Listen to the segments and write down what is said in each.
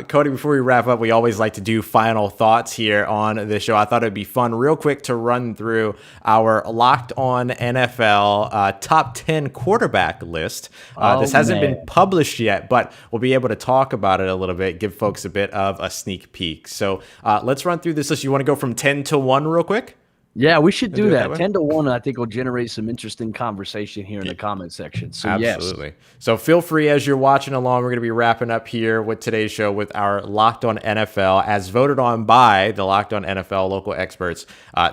Cody, before we wrap up, we always like to do final thoughts here on the show. I thought it'd be fun, real quick, to run through our Locked On NFL top 10 quarterback list. This hasn't been published yet, but we'll be able to talk about it a little bit, give folks a bit of a sneak peek. So let's run through this list. You want to go from 10 to 1 real quick? Yeah, we should do that. 10 to 1, I think, will generate some interesting conversation here in the comment section. So, absolutely. Yes. So feel free as you're watching along. We're going to be wrapping up here with today's show with our Locked On NFL, as voted on by the Locked On NFL local experts,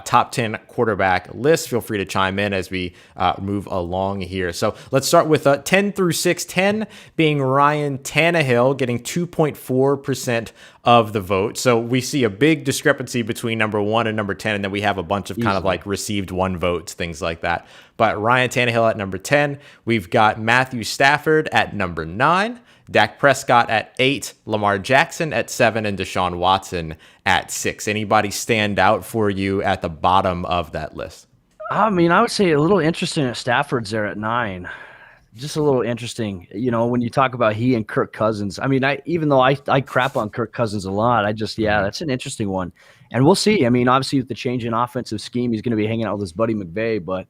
top 10 quarterback list. Feel free to chime in as we move along here. So let's start with 10 through 6. 10 being Ryan Tannehill, getting 2.4% of the vote. So we see a big discrepancy between number 1 and number 10, and then we have a bunch of kind of like received 1 votes, things like that. But Ryan Tannehill at number 10. We've got Matthew Stafford at number 9, Dak Prescott at 8, Lamar Jackson at 7, and Deshaun Watson at 6. Anybody stand out for you at the bottom of that list? I mean, I would say a little interesting at Stafford's there at 9. Just a little interesting, when you talk about he and Kirk Cousins. I mean, even though I crap on Kirk Cousins a lot, that's an interesting one. And we'll see. I mean, obviously with the change in offensive scheme, he's going to be hanging out with his buddy McVay, but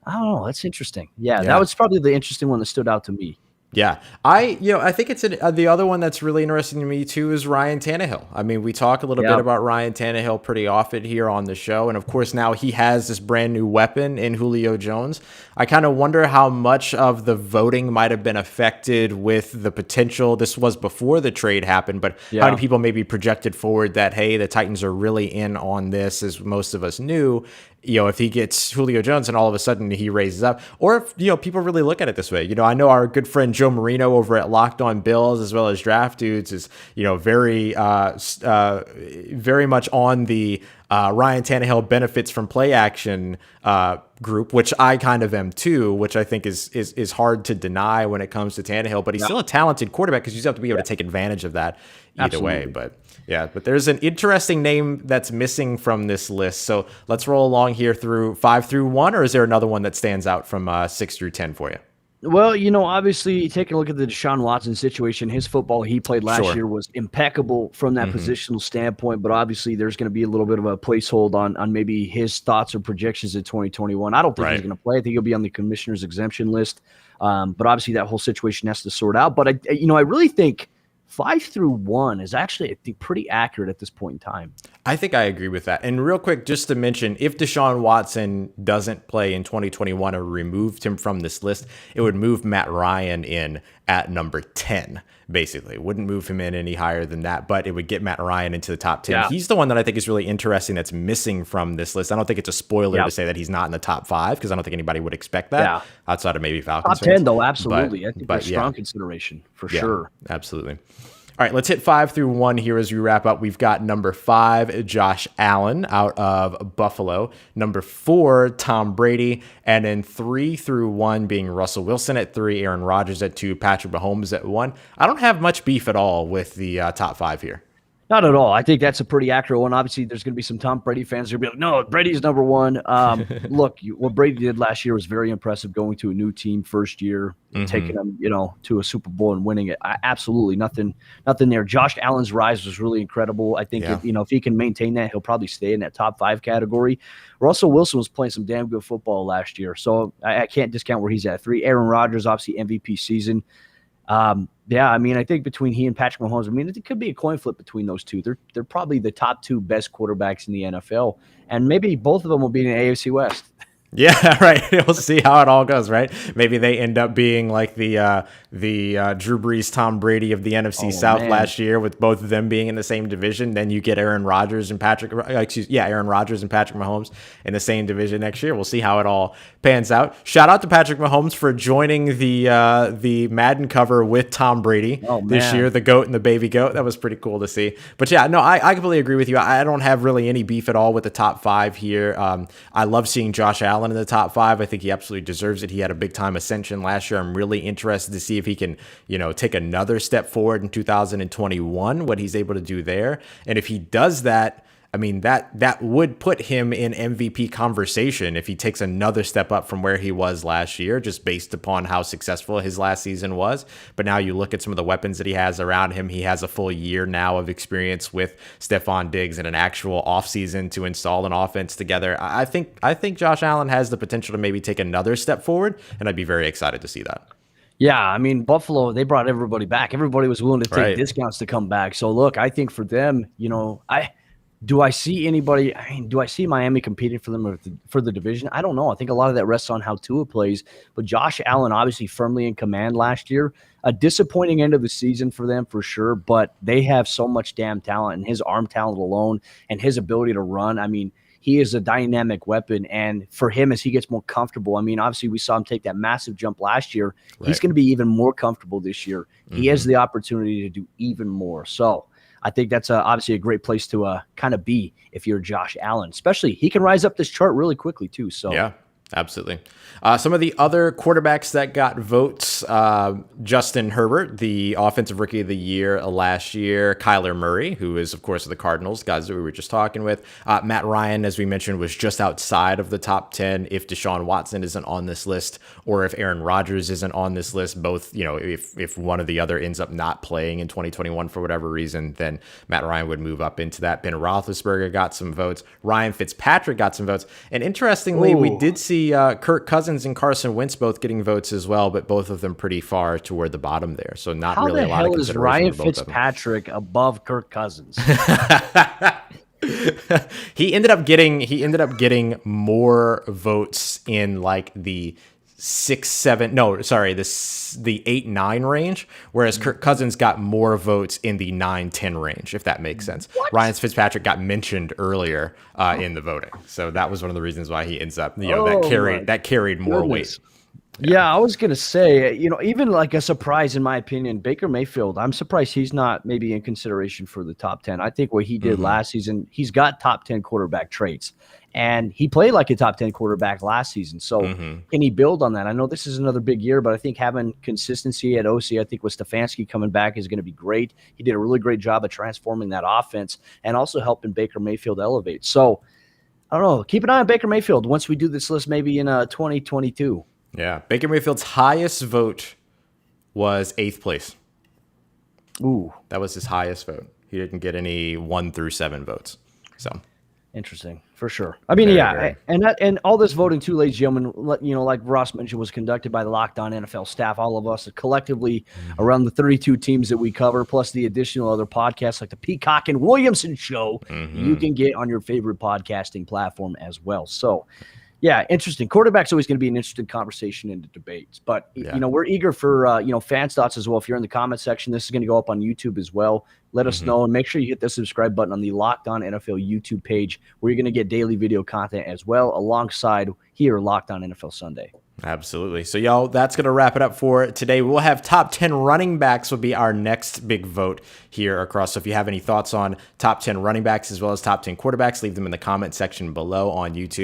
I don't know. That's interesting. Yeah, that was probably the interesting one that stood out to me. Yeah, I think it's the other one that's really interesting to me too is Ryan Tannehill. I mean, we talk a little bit about Ryan Tannehill pretty often here on the show, and of course now he has this brand new weapon in Julio Jones. I kind of wonder how much of the voting might have been affected with the potential. This was before the trade happened, but how many people maybe projected forward that, hey, the Titans are really in on this, as most of us knew. If he gets Julio Jones and all of a sudden he raises up, or if, people really look at it this way. I know our good friend Joe Marino over at Locked On Bills, as well as Draft Dudes, is, very much on the Ryan Tannehill benefits from play action group, which I kind of am too, which I think is hard to deny when it comes to Tannehill, but he's still a talented quarterback because you just have to be able to take advantage of that either way. But there's an interesting name that's missing from this list. So let's roll along here through 5 through 1, or is there another one that stands out from 6 through 10 for you? Well, obviously taking a look at the Deshaun Watson situation, his football he played last year was impeccable from that positional standpoint, but obviously there's going to be a little bit of a placehold on maybe his thoughts or projections in 2021. I don't think he's going to play. I think he'll be on the commissioner's exemption list, but obviously that whole situation has to sort out. But, I really think 5 through 1 is actually, I think, pretty accurate at this point in time. I think I agree with that. And real quick, just to mention, if Deshaun Watson doesn't play in 2021 or removed him from this list, it would move Matt Ryan in at number 10, basically. It wouldn't move him in any higher than that, but it would get Matt Ryan into the top 10. Yeah. He's the one that I think is really interesting that's missing from this list. I don't think it's a spoiler to say that he's not in the top 5, because I don't think anybody would expect that outside of maybe Falcons top 10, though, absolutely. I think that's strong consideration for sure. Absolutely. All right, let's hit 5 through 1 here as we wrap up. We've got number 5, Josh Allen out of Buffalo. Number 4, Tom Brady. And then 3 through 1 being Russell Wilson at 3, Aaron Rodgers at 2, Patrick Mahomes at 1. I don't have much beef at all with the top 5 here. Not at all. I think that's a pretty accurate one. Obviously, there's going to be some Tom Brady fans who will be like, no, Brady's number 1. Look, what Brady did last year was very impressive, going to a new team first year, taking them, to a Super Bowl and winning it. Absolutely nothing there. Josh Allen's rise was really incredible. I think, if he can maintain that, he'll probably stay in that top 5 category. Russell Wilson was playing some damn good football last year, so I can't discount where he's at. 3, Aaron Rodgers, obviously MVP season. I mean, I think between he and Patrick Mahomes, I mean, it could be a coin flip between those two. They're probably the top 2 best quarterbacks in the NFL, and maybe both of them will be in the AFC West. Yeah, right. We'll see how it all goes, right? Maybe they end up being like the Drew Brees, Tom Brady of the NFC South last year, with both of them being in the same division. Then you get Aaron Rodgers and Patrick Mahomes in the same division next year. We'll see how it all pans out. Shout out to Patrick Mahomes for joining the Madden cover with Tom Brady this year, the GOAT and the baby GOAT. That was pretty cool to see. But yeah, no, I completely agree with you. I don't have really any beef at all with the top 5 here. I love seeing Josh Allen in the top 5. I think he absolutely deserves it. He had a big time ascension last year. I'm really interested to see if he can, take another step forward in 2021, what he's able to do there. And if he does that, I mean, that would put him in MVP conversation if he takes another step up from where he was last year, just based upon how successful his last season was. But now you look at some of the weapons that he has around him. He has a full year now of experience with Stephon Diggs and an actual offseason to install an offense together. I think Josh Allen has the potential to maybe take another step forward, and I'd be very excited to see that. Yeah, I mean, Buffalo, they brought everybody back. Everybody was willing to take discounts to come back. So, look, I think for them, do I see anybody? I mean, do I see Miami competing for them for the division? I don't know. I think a lot of that rests on how Tua plays. But Josh Allen, obviously firmly in command last year. A disappointing end of the season for them for sure. But they have so much damn talent, and his arm talent alone and his ability to run. I mean, he is a dynamic weapon. And for him, as he gets more comfortable, I mean, obviously we saw him take that massive jump last year. Right. He's going to be even more comfortable this year. Mm-hmm. He has the opportunity to do even more. So I think that's obviously a great place to kind of be if you're Josh Allen, especially he can rise up this chart really quickly too. So yeah. Absolutely. Some of the other quarterbacks that got votes, Justin Herbert, the offensive rookie of the year last year, Kyler Murray, who is, of course, the Cardinals, guys that we were just talking with. Matt Ryan, as we mentioned, was just outside of the top 10 if Deshaun Watson isn't on this list or if Aaron Rodgers isn't on this list. Both, if one or the other ends up not playing in 2021 for whatever reason, then Matt Ryan would move up into that. Ben Roethlisberger got some votes. Ryan Fitzpatrick got some votes. And interestingly, we did see Kirk Cousins and Carson Wentz both getting votes as well, but both of them pretty far toward the bottom there. So not really a lot of consideration. How the hell is Ryan Fitzpatrick above Kirk Cousins? He ended up getting more votes in like the 8-9 range, whereas Kirk Cousins got more votes in the 9-10 range, if that makes sense. What? Ryan Fitzpatrick got mentioned earlier in the voting, so that was one of the reasons why he ends up, that carried more weight. Yeah, I was going to say, even like a surprise in my opinion, Baker Mayfield, I'm surprised he's not maybe in consideration for the top 10. I think what he did last season, he's got top 10 quarterback traits, and he played like a top 10 quarterback last season. So can he build on that? I know this is another big year, but I think having consistency at OC, I think with Stefanski coming back is going to be great. He did a really great job of transforming that offense and also helping Baker Mayfield elevate. So I don't know. Keep an eye on Baker Mayfield once we do this list maybe in 2022. Yeah, Baker Mayfield's highest vote was 8th place. Ooh, that was his highest vote. He didn't get any 1 through 7 votes. So interesting, for sure. I mean, and all this voting too, ladies and gentlemen, like Ross mentioned, was conducted by the Locked On NFL staff. All of us collectively around the 32 teams that we cover, plus the additional other podcasts like the Peacock and Williamson Show. You can get on your favorite podcasting platform as well. So. Yeah, interesting. Quarterback's always going to be an interesting conversation in the debates. But, we're eager for, fans' thoughts as well. If you're in the comment section, this is going to go up on YouTube as well. Let us know. And make sure you hit the subscribe button on the Locked On NFL YouTube page, where you're going to get daily video content as well, alongside here, Locked On NFL Sunday. Absolutely. So, y'all, that's going to wrap it up for today. We'll have top 10 running backs will be our next big vote here across. So if you have any thoughts on top 10 running backs as well as top 10 quarterbacks, leave them in the comment section below on YouTube.